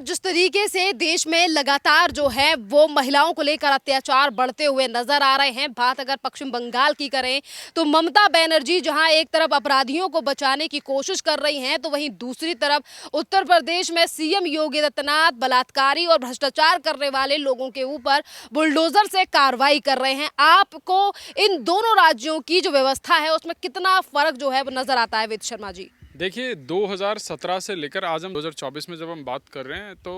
जिस तरीके से देश में लगातार जो है वो महिलाओं को लेकर अत्याचार बढ़ते हुए नजर आ रहे हैं। बात अगर पश्चिम बंगाल की करें तो ममता बनर्जी जहां एक तरफ अपराधियों को बचाने की कोशिश कर रही हैं, तो वहीं दूसरी तरफ उत्तर प्रदेश में सीएम योगी आदित्यनाथ बलात्कारी और भ्रष्टाचार करने वाले लोगों के ऊपर बुलडोजर से कार्रवाई कर रहे हैं। आपको इन दोनों राज्यों की जो व्यवस्था है उसमें कितना फर्क जो है वो नजर आता है, वेद शर्मा जी? देखिए, 2017 से लेकर आज हम 2024 में जब हम बात कर रहे हैं तो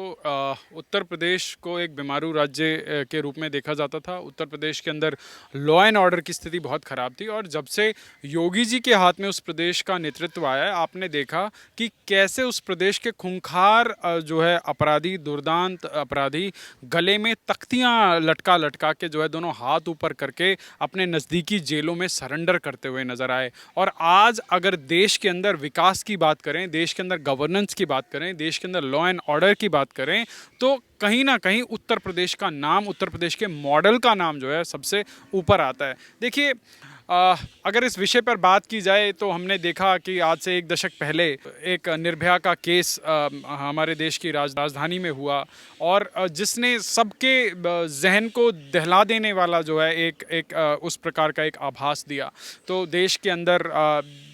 उत्तर प्रदेश को एक बीमारू राज्य के रूप में देखा जाता था। उत्तर प्रदेश के अंदर लॉ एंड ऑर्डर की स्थिति बहुत ख़राब थी और जब से योगी जी के हाथ में उस प्रदेश का नेतृत्व आया है, आपने देखा कि कैसे उस प्रदेश के खूंखार जो है अपराधी, दुर्दांत अपराधी गले में तख्तियाँ लटका लटका के जो है दोनों हाथ ऊपर करके अपने नज़दीकी जेलों में सरेंडर करते हुए नज़र आए। और आज अगर देश के अंदर विकास की बात करें, देश के अंदर गवर्नेंस की बात करें, देश के अंदर लॉ एंड ऑर्डर की बात करें, तो कहीं ना कहीं उत्तर प्रदेश का नाम, उत्तर प्रदेश के मॉडल का नाम जो है सबसे ऊपर आता है। देखिए, अगर इस विषय पर बात की जाए तो हमने देखा कि आज से एक दशक पहले एक निर्भया का केस हमारे देश की राजधानी में हुआ और जिसने सबके जहन को दहला देने वाला जो है एक उस प्रकार का एक आभास दिया। तो देश के अंदर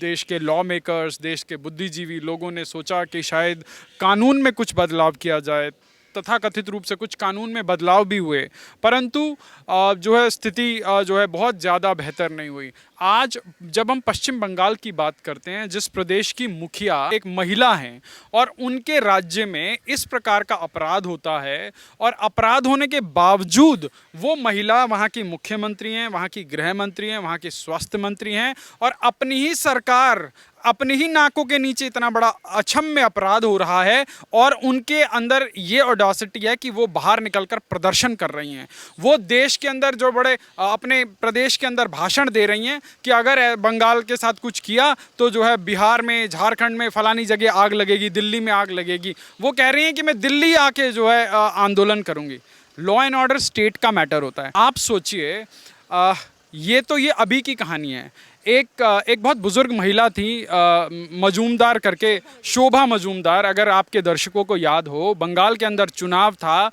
देश के लॉ मेकर्स, देश के बुद्धिजीवी लोगों ने सोचा कि शायद कानून में कुछ बदलाव किया जाए। तथाकथित रूप से कुछ कानून में बदलाव भी हुए, परंतु जो है स्थिति जो है बहुत ज़्यादा बेहतर नहीं हुई। आज जब हम पश्चिम बंगाल की बात करते हैं, जिस प्रदेश की मुखिया एक महिला हैं और उनके राज्य में इस प्रकार का अपराध होता है और अपराध होने के बावजूद वो महिला वहाँ की मुख्यमंत्री हैं, वहाँ की गृह मंत्री हैं, वहाँ की स्वास्थ्य मंत्री हैं और अपनी ही सरकार, अपनी ही नाकों के नीचे इतना बड़ा अक्षम्य अपराध हो रहा है और उनके अंदर ये ऑडेसिटी है कि वो बाहर निकलकर प्रदर्शन कर रही हैं। वो देश के अंदर जो बड़े अपने प्रदेश के अंदर भाषण दे रही हैं कि अगर बंगाल के साथ कुछ किया तो जो है बिहार में, झारखंड में फलानी जगह आग लगेगी, दिल्ली में आग लगेगी। वो कह रही हैं कि मैं दिल्ली आके जो है आंदोलन करूँगी। लॉ एंड ऑर्डर स्टेट का मैटर होता है। आप सोचिए, ये अभी की कहानी है। एक बहुत बुजुर्ग महिला थी, मजूमदार करके, शोभा मजूमदार, अगर आपके दर्शकों को याद हो, बंगाल के अंदर चुनाव था।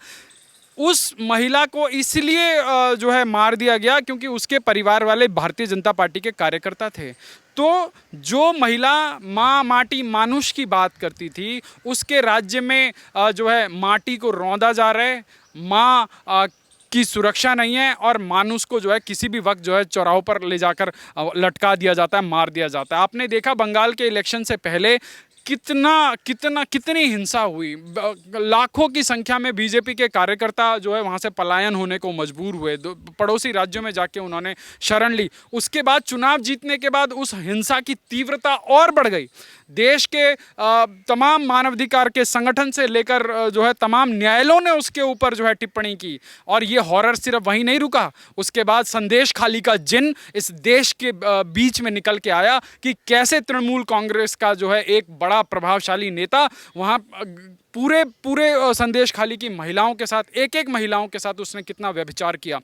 उस महिला को इसलिए जो है मार दिया गया क्योंकि उसके परिवार वाले भारतीय जनता पार्टी के कार्यकर्ता थे। तो जो महिला माँ माटी मानुष की बात करती थी, उसके राज्य में जो है माटी को रौंदा जा रहा है, माँ की सुरक्षा नहीं है और मानुष को जो है किसी भी वक्त जो है चौराहों पर ले जाकर लटका दिया जाता है, मार दिया जाता है। आपने देखा बंगाल के इलेक्शन से पहले कितनी हिंसा हुई। लाखों की संख्या में बीजेपी के कार्यकर्ता जो है वहाँ से पलायन होने को मजबूर हुए, पड़ोसी राज्यों में जाके उन्होंने शरण ली। उसके बाद चुनाव जीतने के बाद उस हिंसा की तीव्रता और बढ़ गई। देश के तमाम मानवाधिकार के संगठन से लेकर जो है तमाम न्यायालयों ने उसके ऊपर जो है टिप्पणी की और ये हॉरर सिर्फ वहीं नहीं रुका। उसके बाद संदेश खाली का जिन इस देश के बीच में निकल के आया कि कैसे तृणमूल कांग्रेस का जो है एक बड़ा प्रभावशाली नेता वहाँ पूरे संदेश खाली की महिलाओं के साथ, एक महिलाओं के साथ उसने कितना व्यभिचार किया।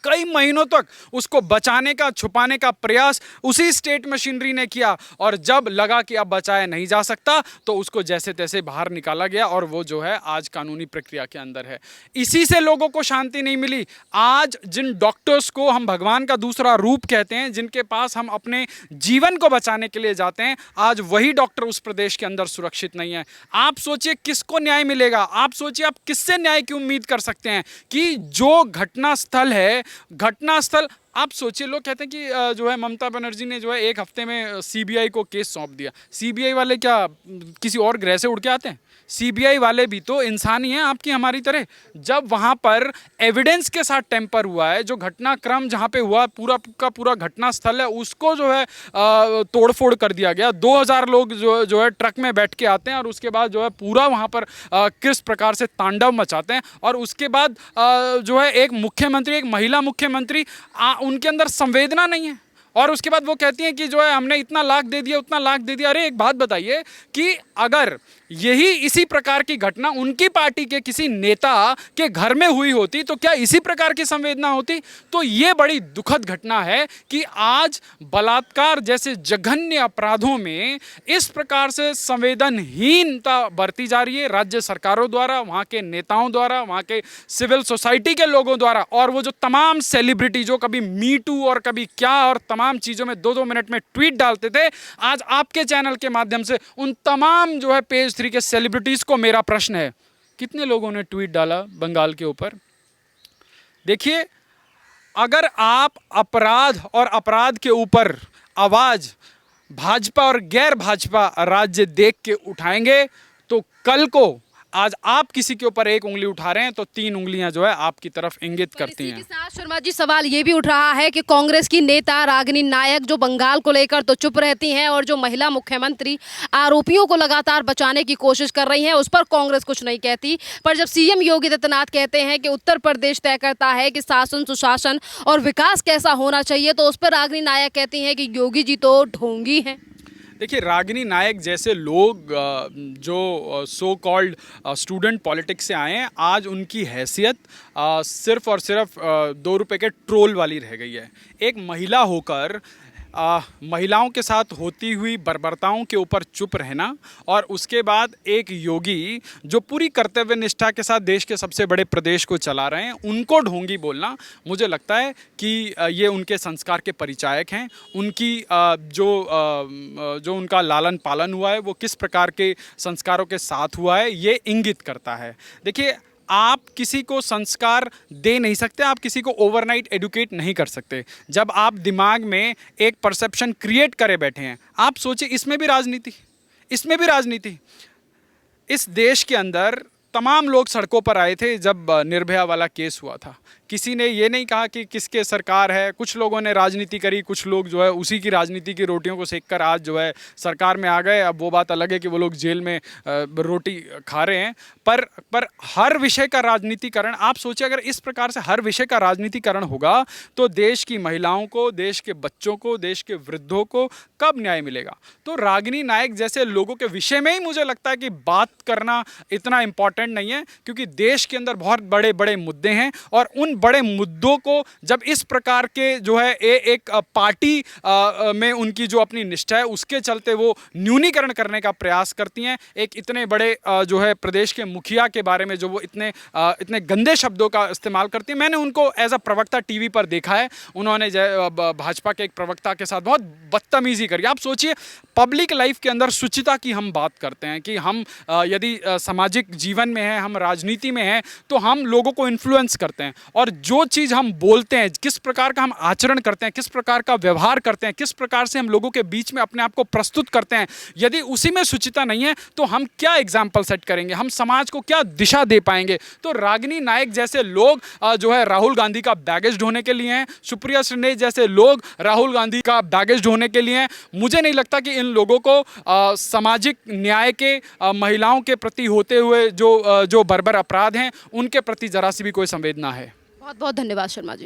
कई महीनों तक उसको बचाने का, छुपाने का प्रयास उसी स्टेट मशीनरी ने किया और जब लगा कि अब बचाया नहीं जा सकता तो उसको जैसे तैसे बाहर निकाला गया और वो जो है आज कानूनी प्रक्रिया के अंदर है। इसी से लोगों को शांति नहीं मिली। आज जिन डॉक्टर्स को हम भगवान का दूसरा रूप कहते हैं, जिनके पास हम अपने जीवन को बचाने के लिए जाते हैं, आज वही डॉक्टर उस प्रदेश के अंदर सुरक्षित नहीं है। आप सोचिए किसको न्याय मिलेगा? आप सोचिए आप किससे न्याय की उम्मीद कर सकते हैं कि जो घटनास्थल है, घटनास्थल आप सोचिए। लोग कहते हैं कि जो है ममता बनर्जी ने जो है एक हफ्ते में सीबीआई को केस सौंप दिया। सीबीआई वाले क्या किसी और ग्रह से उड़ के आते हैं? सीबीआई वाले भी तो इंसान ही हैं, आपकी हमारी तरह। जब वहाँ पर एविडेंस के साथ टेम्पर हुआ है, जो घटनाक्रम जहाँ पे हुआ पूरा का पूरा घटनास्थल है उसको जो है तोड़फोड़ कर दिया गया। 2000 लोग जो है ट्रक में बैठ के आते हैं और उसके बाद जो है पूरा वहाँ पर किस प्रकार से तांडव मचाते हैं और उसके बाद जो है एक मुख्यमंत्री, एक महिला मुख्यमंत्री, उनके अंदर संवेदना नहीं है। और उसके बाद वो कहती हैं कि जो है हमने इतना लाख दे दिया, उतना लाख दे दिया। अरे एक बात बताइए कि अगर यही इसी प्रकार की घटना उनकी पार्टी के किसी नेता के घर में हुई होती तो क्या इसी प्रकार की संवेदना होती? तो ये बड़ी दुखद घटना है कि आज बलात्कार जैसे जघन्य अपराधों में इस प्रकार से संवेदनहीनता बरती जा रही है राज्य सरकारों द्वारा, वहाँ के नेताओं द्वारा, वहाँ के सिविल सोसाइटी के लोगों द्वारा। और वो जो तमाम सेलिब्रिटी जो कभी मी टू और कभी क्या और तमाम चीज़ों में 2-2 मिनट में ट्वीट डालते थे, आज आपके चैनल के माध्यम से उन तमाम जो है पेज 3 के सेलिब्रिटीज़ को मेरा प्रश्न है, कितने लोगों ने ट्वीट डाला बंगाल के ऊपर? देखिए, अगर आप अपराध और अपराध के ऊपर आवाज़ भाजपा और गैर भाजपा राज्य देख के उठाएंगे तो कल को आज आप किसी के ऊपर एक उंगली उठा रहे हैं तो 3 उंगलियां जो है आपकी तरफ इंगित करती इसी हैं। के साथ शर्मा जी सवाल ये भी उठ रहा है कि कांग्रेस की नेता रागिनी नायक जो बंगाल को लेकर तो चुप रहती हैं और जो महिला मुख्यमंत्री आरोपियों को लगातार बचाने की कोशिश कर रही हैं उस पर कांग्रेस कुछ नहीं कहती। पर जब सीएम योगी आदित्यनाथ कहते हैं कि उत्तर प्रदेश तय करता है कि शासन सुशासन और विकास कैसा होना चाहिए, तो उस पर रागिनी नायक कहती हैं कि योगी जी तो ढोंगी हैं। देखिए, रागिनी नायक जैसे लोग जो सो कॉल्ड स्टूडेंट पॉलिटिक्स से आए हैं, आज उनकी हैसियत सिर्फ और सिर्फ 2 रुपए के ट्रोल वाली रह गई है। एक महिला होकर महिलाओं के साथ होती हुई बर्बरताओं के ऊपर चुप रहना और उसके बाद एक योगी जो पूरी कर्तव्य निष्ठा के साथ देश के सबसे बड़े प्रदेश को चला रहे हैं उनको ढोंगी बोलना, मुझे लगता है कि ये उनके संस्कार के परिचायक हैं। उनकी जो उनका लालन पालन हुआ है वो किस प्रकार के संस्कारों के साथ हुआ है ये इंगित करता है। देखिए, आप किसी को संस्कार दे नहीं सकते, आप किसी को ओवरनाइट एडुकेट नहीं कर सकते। जब आप दिमाग में एक परसेप्शन क्रिएट करे बैठे हैं, आप सोचिए इसमें भी राजनीति, इसमें भी राजनीति। इस देश के अंदर तमाम लोग सड़कों पर आए थे जब निर्भया वाला केस हुआ था। किसी ने ये नहीं कहा कि किसके सरकार है। कुछ लोगों ने राजनीति करी, कुछ लोग जो है उसी की राजनीति की रोटियों को सेक कर आज जो है सरकार में आ गए। अब वो बात अलग है कि वो लोग जेल में रोटी खा रहे हैं, पर हर विषय का राजनीतिकरण, आप सोचिए अगर इस प्रकार से हर विषय का राजनीतिकरण होगा तो देश की महिलाओं को, देश के बच्चों को, देश के वृद्धों को कब न्याय मिलेगा? तो रागिनी नायक जैसे लोगों के विषय में ही मुझे लगता है कि बात करना इतना इम्पॉर्टेंट नहीं है, क्योंकि देश के अंदर बहुत बड़े बड़े मुद्दे हैं और उन बड़े मुद्दों को जब इस प्रकार के जो है एक पार्टी में उनकी जो अपनी निष्ठा है उसके चलते वो न्यूनीकरण करने का प्रयास करती हैं। एक इतने बड़े जो है प्रदेश के मुखिया के बारे में जो वो इतने गंदे शब्दों का इस्तेमाल करती हैं। मैंने उनको एज अ प्रवक्ता टीवी पर देखा है, उन्होंने भाजपा के एक प्रवक्ता के साथ बहुत बदतमीजी करी। आप सोचिए, पब्लिक लाइफ के अंदर शुचिता की हम बात करते हैं कि हम यदि सामाजिक जीवन में हैं, हम राजनीति में हैं, तो हम लोगों को इन्फ्लुएंस करते हैं और जो चीज़ हम बोलते हैं, किस प्रकार का हम आचरण करते हैं, किस प्रकार का व्यवहार करते हैं, किस प्रकार से हम लोगों के बीच में अपने आप को प्रस्तुत करते हैं, यदि उसी में शुचिता नहीं है तो हम क्या एग्जाम्पल सेट करेंगे, हम समाज को क्या दिशा दे पाएंगे? तो रागिनी नायक जैसे लोग जो है राहुल गांधी का बैगेज ढोने के लिए हैं, सुप्रिया श्रीनेश जैसे लोग राहुल गांधी का बैगेज ढोने के लिए हैं। मुझे नहीं लगता कि इन लोगों को सामाजिक न्याय के, महिलाओं के प्रति होते हुए जो बर्बर अपराध हैं उनके प्रति जरा सी भी कोई संवेदना है। बहुत बहुत धन्यवाद शर्मा जी।